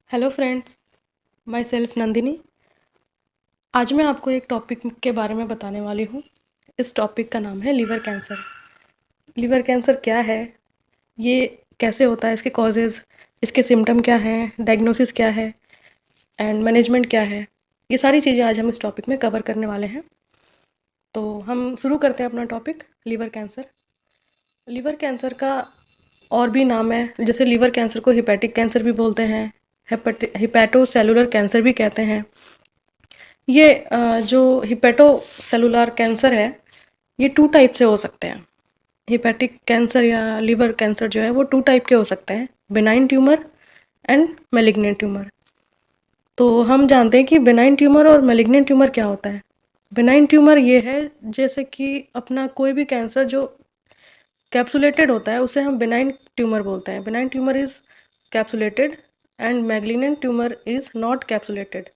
Hello friends, my self Nandini. आज मैं आपको एक टॉपिक के बारे में बताने वाली हूँ। इस टॉपिक का नाम है लीवर कैंसर। लीवर कैंसर क्या है, ये कैसे होता है, इसके कॉजेज़, इसके सिम्टम क्या हैं, डायग्नोसिस क्या है एंड मैनेजमेंट क्या है, ये सारी चीज़ें आज हम इस टॉपिक में कवर करने वाले हैं। तो हम शुरू करते हैं अपना topic liver cancer. Liver cancer का और भी नाम है, जैसे लीवर कैंसर को हिपैटिक कैंसर भी बोलते हैं, हिपैटोसेलुलर कैंसर भी कहते हैं। ये जो हिपेटोसेलुलर कैंसर है, ये 2 टाइप से हो सकते हैं। हिपैटिक कैंसर या लिवर कैंसर जो है वो 2 टाइप के हो सकते हैं, benign tumour and malignant tumour. तो हम जानते हैं कि बेनाइन ट्यूमर और मैलिग्नेंट ट्यूमर क्या होता है। बेनाइन ट्यूमर ये है जैसे कि अपना कोई भी कैंसर जो कैप्सुलेटेड होता है उसे हम बेनाइन ट्यूमर बोलते हैं। Benign tumour is capsulated and malignant tumour is not capsulated.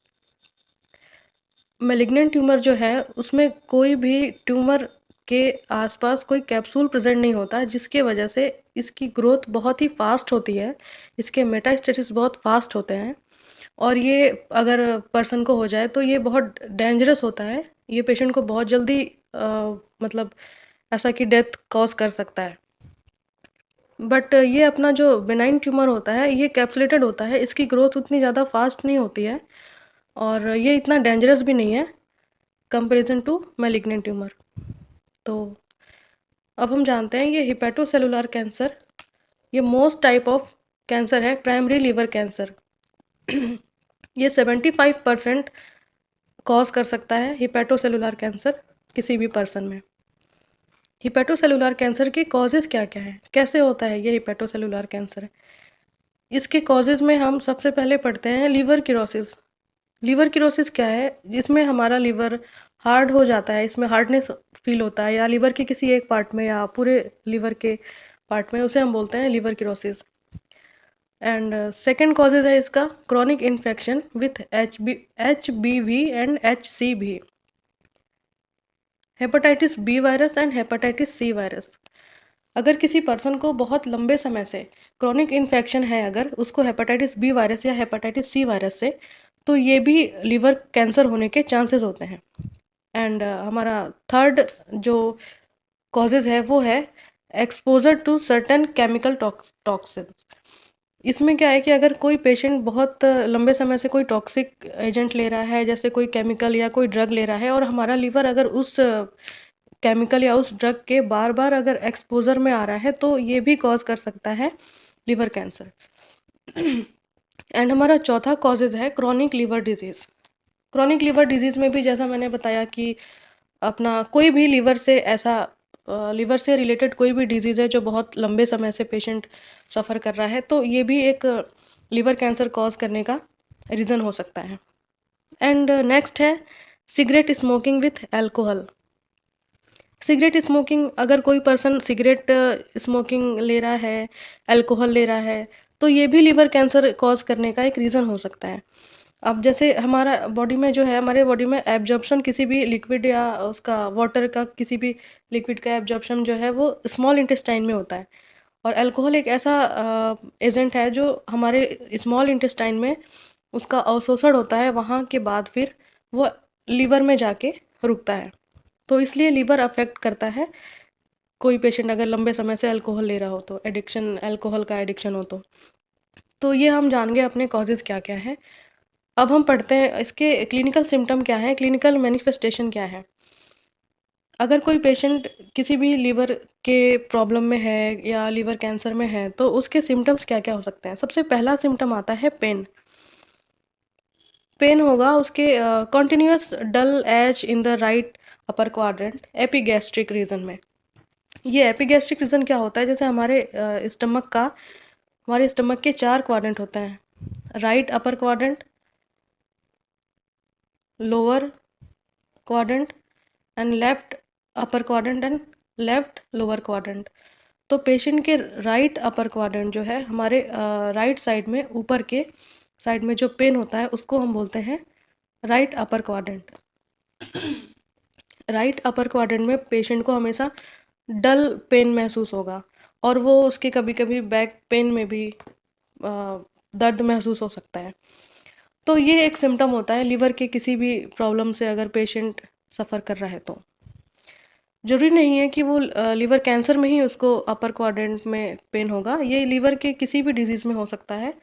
Malignant tumour जो है उसमें कोई भी ट्यूमर के आसपास कोई कैप्सूल प्रेजेंट नहीं होता, जिसके वजह से इसकी ग्रोथ बहुत ही फास्ट होती है, इसके मेटास्टेसिस बहुत फास्ट होते हैं और ये अगर पर्सन को हो जाए तो ये बहुत डेंजरस होता है। ये पेशेंट को बहुत जल्दी मतलब ऐसा कि डेथ कॉज कर सकता है। बट ये अपना जो बेनाइन ट्यूमर होता है ये कैप्सुलेटेड होता है, इसकी ग्रोथ उतनी ज़्यादा फास्ट नहीं होती है और ये इतना डेंजरस भी नहीं है कंपेरिजन टू मैलिग्नेंट ट्यूमर। तो अब हम जानते हैं ये हिपेटोसेलुलर कैंसर, ये मोस्ट टाइप ऑफ कैंसर है, प्राइमरी लीवर कैंसर। ये 75% कॉज कर सकता है हिपेटोसेलुलर कैंसर किसी भी पर्सन में। हिपेटोसेलुलर कैंसर के कॉजेज़ क्या क्या हैं, कैसे होता है ये हिपेटोसेलुलर कैंसर? इसके कॉजेज़ में हम सबसे पहले पढ़ते हैं लीवर किरोसिस। लीवर किरोसिस क्या है, जिसमें हमारा लीवर हार्ड हो जाता है, इसमें हार्डनेस फील होता है या लीवर के किसी एक पार्ट में या पूरे लीवर के पार्ट में, उसे हम बोलते हैं liver cirrhosis. And second causes है इसका chronic infection with HBV and HCV, hepatitis B virus and hepatitis C virus. अगर किसी पर्सन को बहुत लंबे समय से क्रॉनिक इन्फेक्शन है, अगर उसको हेपेटाइटिस बी वायरस या हेपेटाइटिस सी वायरस से, तो ये भी लीवर कैंसर होने के चांसेस होते हैं। एंड हमारा थर्ड जो कॉजेज़ है वो है exposure to certain chemical toxin. इसमें क्या है कि अगर कोई पेशेंट बहुत लंबे समय से कोई टॉक्सिक एजेंट ले रहा है, जैसे कोई केमिकल या कोई ड्रग ले रहा है, और हमारा लीवर अगर उस केमिकल या उस ड्रग के बार बार अगर एक्सपोजर में आ रहा है, तो ये भी कॉज कर सकता है लीवर कैंसर। एंड हमारा चौथा कॉजेज़ है chronic liver disease. Chronic liver disease में भी जैसा मैंने बताया कि अपना कोई भी लीवर से ऐसा लीवर से रिलेटेड कोई भी डिजीज़ है जो बहुत लंबे समय से पेशेंट सफ़र कर रहा है, तो ये भी एक लीवर कैंसर कॉज करने का रीज़न हो सकता है। एंड नेक्स्ट है cigarette smoking with alcohol. Cigarette smoking, अगर कोई पर्सन सिगरेट स्मोकिंग ले रहा है, अल्कोहल ले रहा है, तो ये भी लीवर कैंसर कॉज करने का एक रीज़न हो सकता है। अब जैसे हमारा बॉडी में जो है, हमारे बॉडी में एब्जॉर्प्शन किसी भी लिक्विड या उसका वाटर का किसी भी लिक्विड का एब्जॉर्प्शन जो है वो स्मॉल इंटेस्टाइन में होता है, और अल्कोहल एक ऐसा एजेंट है जो हमारे स्मॉल इंटेस्टाइन में उसका अवशोषण होता है, वहाँ के बाद फिर वो लीवर में जाके रुकता है। तो इसलिए लीवर अफेक्ट करता है कोई पेशेंट अगर लंबे समय से अल्कोहल ले रहा हो, तो एडिक्शन, अल्कोहल का एडिक्शन हो तो ये हम जान गए अपने कॉजेज़ क्या क्या हैं। अब हम पढ़ते हैं इसके क्लिनिकल सिम्टम क्या है, क्लिनिकल मैनिफेस्टेशन क्या है। अगर कोई पेशेंट किसी भी लीवर के प्रॉब्लम में है या लीवर कैंसर में है, तो उसके सिम्टम्स क्या क्या हो सकते हैं। सबसे पहला सिम्टम आता है पेन। पेन होगा उसके continuous dull ache in the right upper quadrant epigastric region में। ये एपिगैस्ट्रिक रीजन क्या होता है, जैसे हमारे स्टमक के 4 क्वाड्रेंट होते हैं, right upper quadrant, lower quadrant and left upper quadrant and left lower quadrant. तो पेशेंट के राइट अपर क्वाड्रेंट जो है, हमारे राइट साइड में ऊपर के साइड में जो पेन होता है उसको हम बोलते हैं right upper quadrant. Right upper quadrant में पेशेंट को हमेशा डल पेन महसूस होगा, और वो उसके कभी कभी बैक पेन में भी दर्द महसूस हो सकता है। तो ये एक सिम्टम होता है लिवर के किसी भी प्रॉब्लम से अगर पेशेंट सफ़र कर रहा है तो। ज़रूरी नहीं है कि वो लिवर कैंसर में ही उसको अपर क्वाड्रेंट में पेन होगा, ये लिवर के किसी भी डिज़ीज़ में हो सकता है।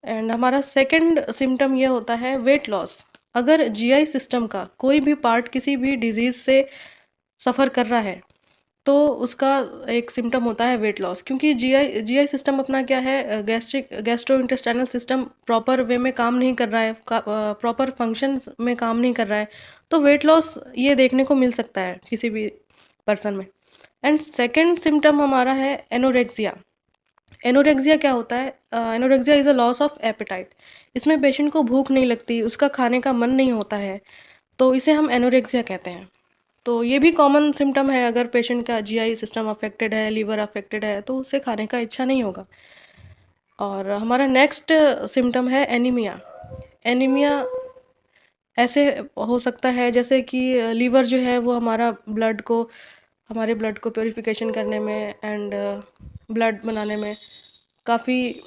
एंड हमारा सेकंड सिम्पटम ये होता है वेट लॉस। अगर जीआई सिस्टम का कोई भी पार्ट किसी भी डिज़ीज़ से सफ़र कर रहा है, तो उसका एक सिम्पटम होता है वेट लॉस, क्योंकि जीआई सिस्टम अपना क्या है, गैस्ट्रोइंटेस्टाइनल सिस्टम प्रॉपर वे में काम नहीं कर रहा है, प्रॉपर फंक्शंस में काम नहीं कर रहा है, तो वेट लॉस ये देखने को मिल सकता है किसी भी पर्सन में। एंड सेकंड सिम्पटम हमारा है एनोरेक्सिया। एनोरेक्सिया क्या होता है? Anorexia is a loss of appetite. इसमें पेशेंट को भूख नहीं लगती, उसका खाने का मन नहीं होता है, तो इसे हम एनोरेक्सिया कहते हैं। तो ये भी कॉमन सिम्पटम है, अगर पेशेंट का जीआई सिस्टम अफेक्टेड है, लीवर अफेक्टेड है, तो उसे खाने का इच्छा नहीं होगा। और हमारा नेक्स्ट सिम्पटम है एनीमिया। एनीमिया ऐसे हो सकता है जैसे कि लीवर जो है वो हमारे ब्लड को प्योरीफिकेशन करने में एंड ब्लड बनाने में काफ़ी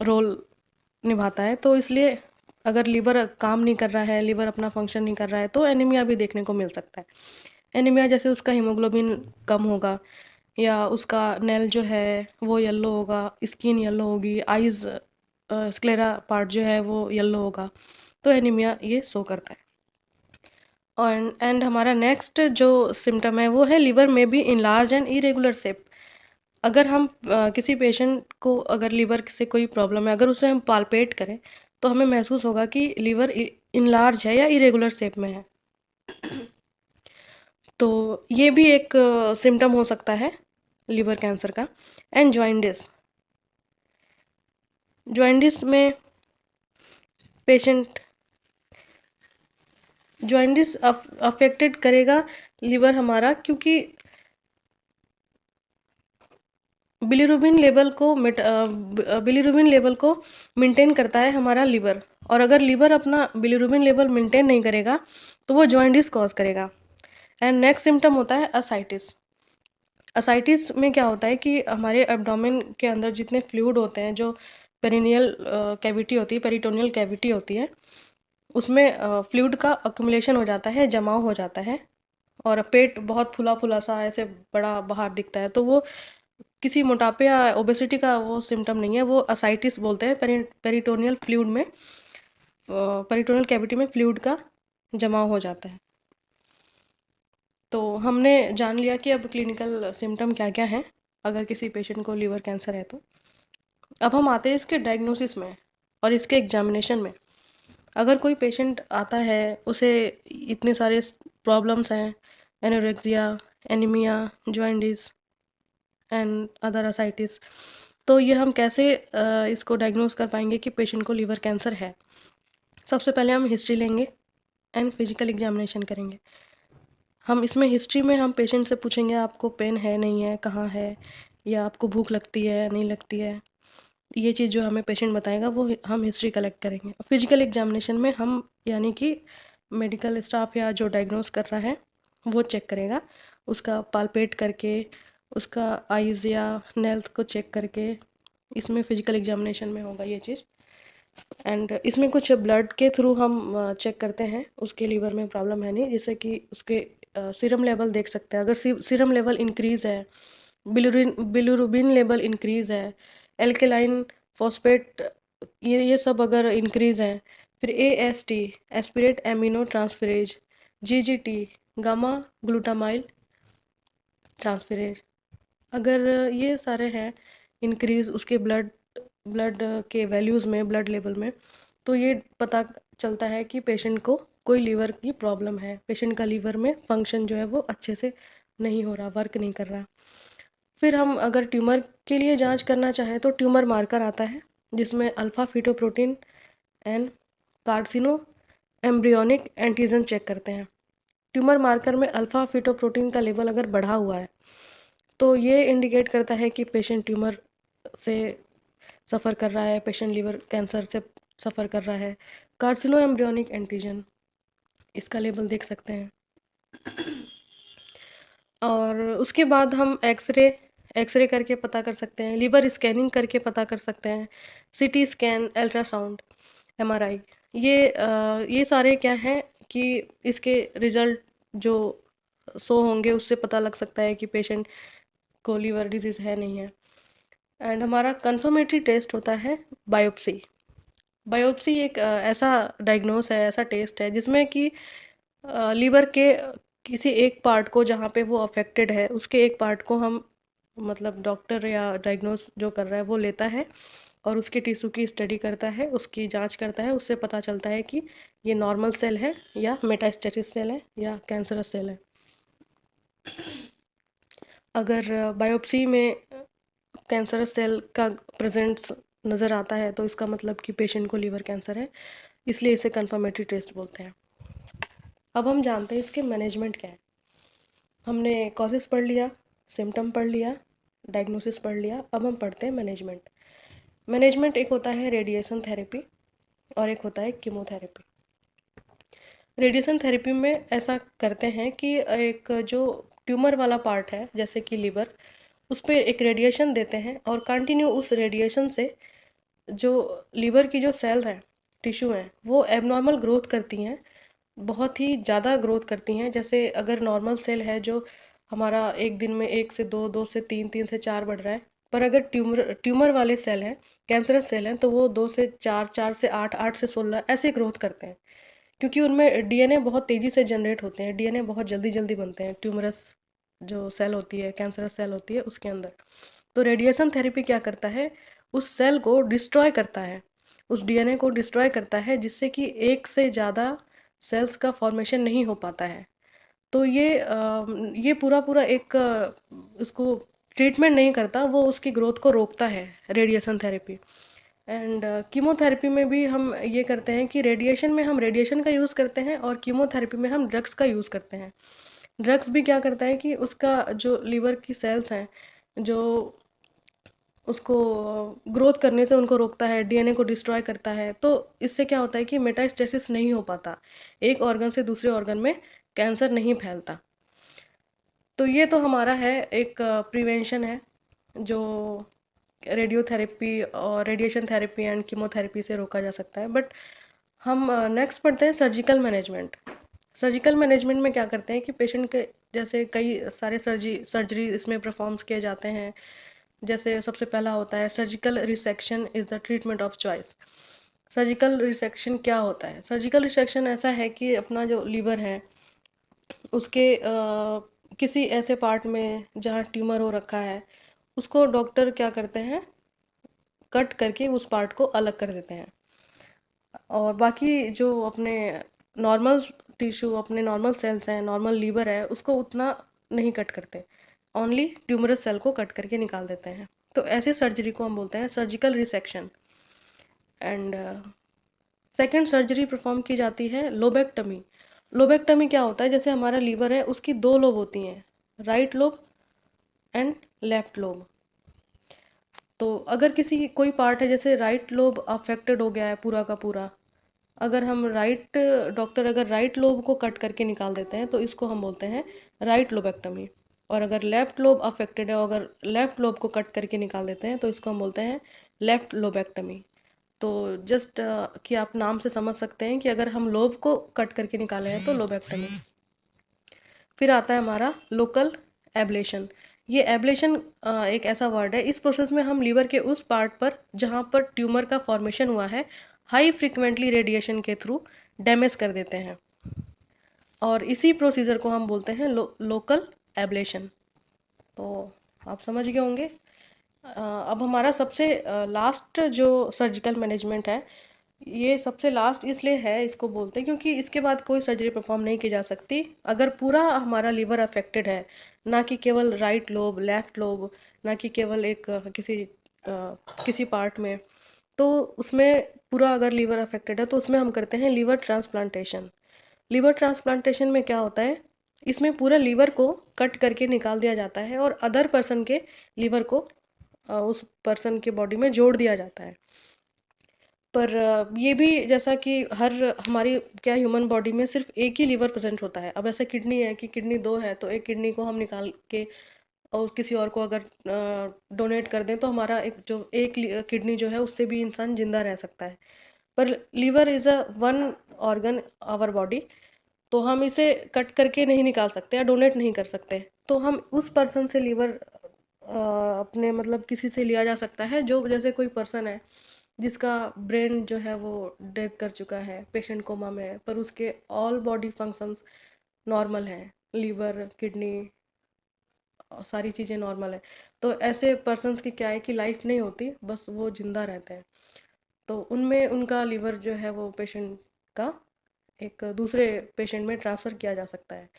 रोल निभाता है, तो इसलिए अगर लीवर काम नहीं कर रहा है, लीवर अपना फंक्शन नहीं कर रहा है, तो एनीमिया भी देखने को मिल सकता है। एनीमिया जैसे उसका हीमोग्लोबिन कम होगा, या उसका नेल जो है वो येलो होगा, स्किन येलो होगी, आइज़ स्क्लेरा पार्ट जो है वो येलो होगा, तो एनीमिया ये शो करता है। और एंड हमारा नेक्स्ट जो सिम्टम है वो है लिवर में be enlarge and irregular shape. अगर हम किसी पेशेंट को अगर लीवर से कोई प्रॉब्लम है, अगर उसे हम पाल्पेट करें, तो हमें महसूस होगा कि लीवर इनलार्ज है या इरेगुलर शेप में है। तो ये भी एक सिम्टम हो सकता है लिवर कैंसर का। एंड जॉइंडिस में पेशेंट जॉइंडिस अफेक्टेड करेगा लिवर हमारा, क्योंकि बिलीरुबिन लेवल को मेंटेन करता है हमारा लिवर, और अगर लिवर अपना बिलीरुबिन लेवल मेंटेन नहीं करेगा तो वो जॉइंडिस कॉज करेगा। एंड नेक्स्ट सिम्टम होता है असाइटिस। असाइटिस में क्या होता है कि हमारे एब्डोमेन के अंदर जितने फ्लूइड होते हैं, जो पेरिनियल कैविटी होती है, पेरिटोनियल कैविटी होती है, उसमें फ्लूइड का अक्यूमुलेशन हो जाता है, जमाव हो जाता है, और पेट बहुत फुला फुला सा ऐसे बड़ा बाहर दिखता है, तो वो किसी मोटापे या ओबेसिटी का वो सिम्टम नहीं है, वो असाइटिस बोलते हैं। पेरिटोनियल फ्लूइड में पेरिटोनियल कैविटी में फ्लूइड का जमाव हो जाता है। तो हमने जान लिया कि अब क्लिनिकल सिम्टम क्या क्या हैं अगर किसी पेशेंट को लीवर कैंसर है तो। अब हम आते हैं इसके डायग्नोसिस में और इसके एग्जामिनेशन में। अगर कोई पेशेंट आता है, उसे इतने सारे प्रॉब्लम्स हैं, anorexia, anaemia, jaundice and other ascites, तो ये हम कैसे इसको डायग्नोस कर पाएंगे कि पेशेंट को लीवर कैंसर है? सबसे पहले हम हिस्ट्री लेंगे एंड फिजिकल एग्जामिनेशन करेंगे। हम इसमें हिस्ट्री में हम पेशेंट से पूछेंगे आपको पेन है, नहीं है, कहाँ है, या आपको भूख लगती है, नहीं लगती है। ये चीज़ जो हमें पेशेंट बताएगा वो हम हिस्ट्री कलेक्ट करेंगे। फिजिकल एग्जामिनेशन में हम यानी कि मेडिकल स्टाफ या जो डायग्नोस कर रहा है वो चेक करेगा, उसका पालपेट करके, उसका आइज़ या नेल्स को चेक करके, इसमें फिजिकल एग्जामिनेशन में होगा ये चीज़। एंड इसमें कुछ ब्लड के थ्रू हम चेक करते हैं उसके लीवर में प्रॉब्लम है नहीं, जैसे कि उसके सीरम लेवल देख सकते हैं। अगर सीरम लेवल इंक्रीज़ है, बिलिरुबिन लेवल इंक्रीज़ है, एल्केलाइन फॉस्फेट ये सब अगर इंक्रीज़ है, फिर AST aspirate amino transferase, GGT gamma glutamyl transferase, अगर ये सारे हैं इंक्रीज़ उसके ब्लड ब्लड के वैल्यूज़ में, ब्लड लेवल में, तो ये पता चलता है कि पेशेंट को कोई लीवर की प्रॉब्लम है, पेशेंट का लीवर में फंक्शन जो है वो अच्छे से नहीं हो रहा, वर्क नहीं कर रहा। फिर हम अगर ट्यूमर के लिए जांच करना चाहें तो ट्यूमर मार्कर आता है, जिसमें alpha fetoprotein and carcinoembryonic antigen check करते हैं। ट्यूमर मार्कर में अल्फ़ा फीटोप्रोटीन का लेवल अगर बढ़ा हुआ है तो ये इंडिकेट करता है कि पेशेंट ट्यूमर से सफ़र कर रहा है, पेशेंट लीवर कैंसर से सफ़र कर रहा है। कार्सिनो एम्ब्रियोनिक एंटीजन, इसका लेवल देख सकते हैं। और उसके बाद हम एक्सरे एक्सरे करके पता कर सकते हैं, लिवर स्कैनिंग करके पता कर सकते हैं, सीटी स्कैन, अल्ट्रासाउंड, एमआरआई। ये सारे क्या हैं कि इसके रिजल्ट जो शो होंगे उससे पता लग सकता है कि पेशेंट को लीवर डिजीज़ है नहीं है। एंड हमारा कंफर्मेटरी टेस्ट होता है बायोप्सी। बायोप्सी एक ऐसा डायग्नोस है, ऐसा टेस्ट है जिसमें कि लीवर के किसी एक पार्ट को, जहाँ पे वो अफेक्टेड है, उसके एक पार्ट को हम, मतलब डॉक्टर या डायग्नोस जो कर रहा है वो लेता है और उसके टिश्यू की स्टडी करता है, उसकी जांच करता है। उससे पता चलता है कि ये नॉर्मल सेल है या मेटास्टेटिस सेल है या कैंसरस सेल है। अगर बायोप्सी में कैंसरस सेल का प्रेजेंस नज़र आता है तो इसका मतलब कि पेशेंट को लीवर कैंसर है, इसलिए इसे कंफर्मेटरी टेस्ट बोलते हैं। अब हम जानते हैं इसके मैनेजमेंट क्या है। हमने कॉजेस पढ़ लिया, सिम्टम पढ़ लिया, डायग्नोसिस पढ़ लिया। अब हम पढ़ते हैं मैनेजमेंट। मैनेजमेंट एक होता है रेडिएशन थेरेपी और एक होता है कीमोथेरेपी। रेडिएशन थेरेपी में ऐसा करते हैं कि एक जो ट्यूमर वाला पार्ट है जैसे कि लीवर, उस पर एक रेडिएशन देते हैं और कंटिन्यू उस रेडिएशन से जो लीवर की जो सेल हैं, टिश्यू हैं, वो एबनॉर्मल ग्रोथ करती हैं, बहुत ही ज़्यादा ग्रोथ करती हैं। जैसे अगर नॉर्मल सेल है जो हमारा एक दिन में 1 से 2, 2 से 3, 3 से 4 बढ़ रहा है, पर अगर ट्यूमर वाले सेल हैं, कैंसरस सेल हैं, तो वो 2 से 4, 4 से 8, 8 से 16 ऐसे ग्रोथ करते हैं, क्योंकि उनमें डीएनए बहुत तेज़ी से जनरेट होते हैं, डीएनए बहुत जल्दी जल्दी बनते हैं ट्यूमरस जो सेल होती है, कैंसरस सेल होती है, उसके अंदर। तो रेडिएशन थेरेपी क्या करता है, उस सेल को डिस्ट्रॉय करता है, उस डीएनए को डिस्ट्रॉय करता है, जिससे कि एक से ज़्यादा सेल्स का फॉर्मेशन नहीं हो पाता है। तो ये पूरा पूरा एक उसको ट्रीटमेंट नहीं करता, वो उसकी ग्रोथ को रोकता है, रेडिएशन थेरेपी। एंड कीमोथेरेपी में भी हम ये करते हैं कि रेडिएशन में हम रेडिएशन का यूज़ करते हैं और कीमोथेरेपी में हम ड्रग्स का यूज़ करते हैं। ड्रग्स भी क्या करता है कि उसका जो लीवर की सेल्स हैं, जो उसको ग्रोथ करने से उनको रोकता है, डीएनए को डिस्ट्रॉय करता है। तो इससे क्या होता है कि मेटास्टेसिस नहीं हो पाता, एक ऑर्गन से दूसरे ऑर्गन में कैंसर नहीं फैलता। तो ये तो हमारा है एक प्रिवेंशन है जो रेडियोथेरेपी और रेडिएशन थेरेपी एंड कीमोथेरेपी से रोका जा सकता है। बट हम नेक्स्ट पढ़ते हैं सर्जिकल मैनेजमेंट। सर्जिकल मैनेजमेंट में क्या करते हैं कि पेशेंट के जैसे कई सारे सर्जरी इसमें परफॉर्म्स किए जाते हैं। जैसे सबसे पहला होता है surgical resection is the treatment of choice. Surgical resection क्या होता है? सर्जिकल रिसेक्शन ऐसा है कि अपना जो लीवर है उसके किसी ऐसे पार्ट में जहाँ ट्यूमर हो रखा है, उसको डॉक्टर क्या करते हैं, कट करके उस पार्ट को अलग कर देते हैं। और बाकी जो अपने नॉर्मल टिश्यू, अपने नॉर्मल सेल्स हैं, नॉर्मल लीवर है, उसको उतना नहीं कट करते, ओनली ट्यूमरस सेल को कट करके निकाल देते हैं। तो ऐसे सर्जरी को हम बोलते हैं surgical resection. And second surgery perform की जाती है लोबेक्टमी। लोबेक्टमी क्या होता है, जैसे हमारा लीवर है उसकी दो लोब होती हैं, right lobe and left lobe. तो अगर किसी कोई पार्ट है, जैसे राइट लोब अफेक्टेड हो गया है पूरा का पूरा, अगर हम डॉक्टर अगर राइट लोब को कट करके निकाल देते हैं तो इसको हम बोलते हैं राइट लोबेक्टमी। और अगर लेफ्ट लोब अफेक्टेड है, अगर लेफ्ट लोब को कट करके निकाल देते हैं तो इसको हम बोलते हैं लेफ्ट लोबेक्टमी। तो जस्ट कि आप नाम से समझ सकते हैं कि अगर हम लोब को कट करके निकाले हैं तो लोबेक्टमी। फिर आता है हमारा लोकल एब्लेशन। ये एब्लेशन एक ऐसा वर्ड है, इस प्रोसेस में हम लीवर के उस पार्ट पर जहाँ पर ट्यूमर का फॉर्मेशन हुआ है, हाई फ्रिक्वेंटली रेडिएशन के थ्रू डैमेज कर देते हैं, और इसी प्रोसीजर को हम बोलते हैं लोकल एब्लेशन। तो आप समझ गए होंगे। अब हमारा सबसे लास्ट जो सर्जिकल मैनेजमेंट है, ये सबसे लास्ट इसलिए है, इसको बोलते हैं क्योंकि इसके बाद कोई सर्जरी परफॉर्म नहीं की जा सकती अगर पूरा हमारा लीवर अफेक्टेड है, ना कि केवल राइट लोब, लेफ्ट लोब, ना कि केवल एक किसी पार्ट में। तो उसमें पूरा अगर लीवर अफेक्टेड है तो उसमें हम करते हैं लीवर ट्रांसप्लांटेशन। लीवर ट्रांसप्लांटेशन में क्या होता है, इसमें पूरा लीवर को कट करके निकाल दिया जाता है और अदर पर्सन के लीवर को उस पर्सन के बॉडी में जोड़ दिया जाता है। पर ये भी जैसा कि हर हमारी क्या ह्यूमन बॉडी में सिर्फ एक ही लीवर प्रेजेंट होता है। अब ऐसा किडनी है कि किडनी दो है तो एक किडनी को हम निकाल के और किसी और को अगर डोनेट कर दें तो हमारा एक किडनी जो है उससे भी इंसान ज़िंदा रह सकता है। पर liver is a one organ our body, तो हम इसे कट करके नहीं निकाल सकते या डोनेट नहीं कर सकते। तो हम उस पर्सन से लीवर अपने मतलब किसी से लिया जा सकता है, जो जैसे कोई पर्सन है जिसका ब्रेन जो है वो डेथ कर चुका है, पेशेंट कोमा में है, पर उसके ऑल बॉडी फंक्शंस नॉर्मल हैं, लीवर, किडनी, सारी चीज़ें नॉर्मल है। तो ऐसे पर्सन्स की क्या है कि लाइफ नहीं होती, बस वो जिंदा रहते हैं। तो उनमें उनका लीवर जो है वो पेशेंट का एक दूसरे पेशेंट में ट्रांसफ़र किया जा सकता है।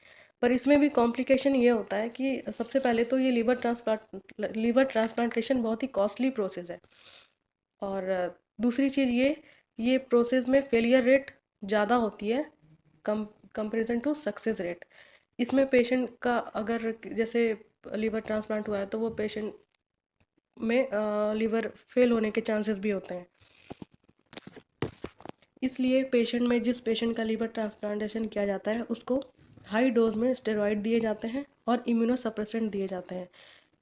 पर इसमें भी कॉम्प्लिकेशन ये होता है कि सबसे पहले तो ये लीवर ट्रांसप्लांटेशन बहुत ही कॉस्टली प्रोसेस है। और दूसरी चीज़ ये प्रोसेस में फेलियर रेट ज़्यादा होती है कम कंपेरिजन टू सक्सेस रेट। इसमें पेशेंट का अगर जैसे लीवर ट्रांसप्लांट हुआ है तो वो पेशेंट में लीवर फेल होने के चांसेस भी होते हैं। इसलिए पेशेंट में जिस पेशेंट का लीवर ट्रांसप्लांटेशन किया जाता है उसको हाई डोज में स्टेरॉइड दिए जाते हैं और इम्यूनोसप्रेसेंट दिए जाते हैं।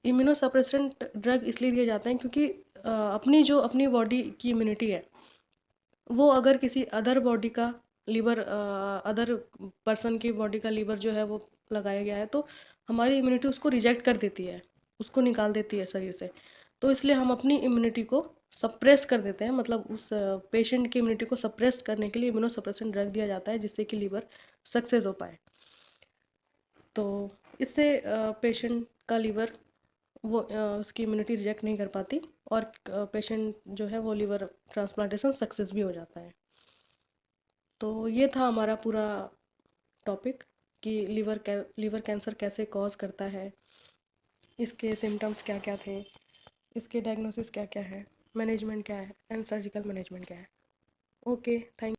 इम्यूनोसप्रेसेंट ड्रग इसलिए दिए जाते हैं क्योंकि अपनी बॉडी की इम्यूनिटी है, वो अगर किसी अदर बॉडी का लीवर अदर पर्सन की बॉडी का लीवर जो है वो लगाया गया है तो हमारी इम्यूनिटी उसको रिजेक्ट कर देती है, उसको निकाल देती है शरीर से। तो इसलिए हम अपनी इम्यूनिटी को सप्रेस कर देते हैं, मतलब उस पेशेंट की इम्यूनिटी को सप्रेस करने के लिए इम्यूनोसप्रेसेंट ड्रग दिया जाता है जिससे कि लीवर सक्सेस हो पाए। तो इससे पेशेंट का लीवर वो उसकी इम्यूनिटी रिजेक्ट नहीं कर पाती और पेशेंट जो है वो लीवर ट्रांसप्लांटेशन सक्सेस भी हो जाता है। तो ये था हमारा पूरा टॉपिक कि लीवर कैंसर कैसे कॉज करता है, इसके सिम्टम्स क्या क्या थे, इसके डायग्नोसिस क्या क्या है, मैनेजमेंट क्या है एंड सर्जिकल मैनेजमेंट क्या है। Okay, thank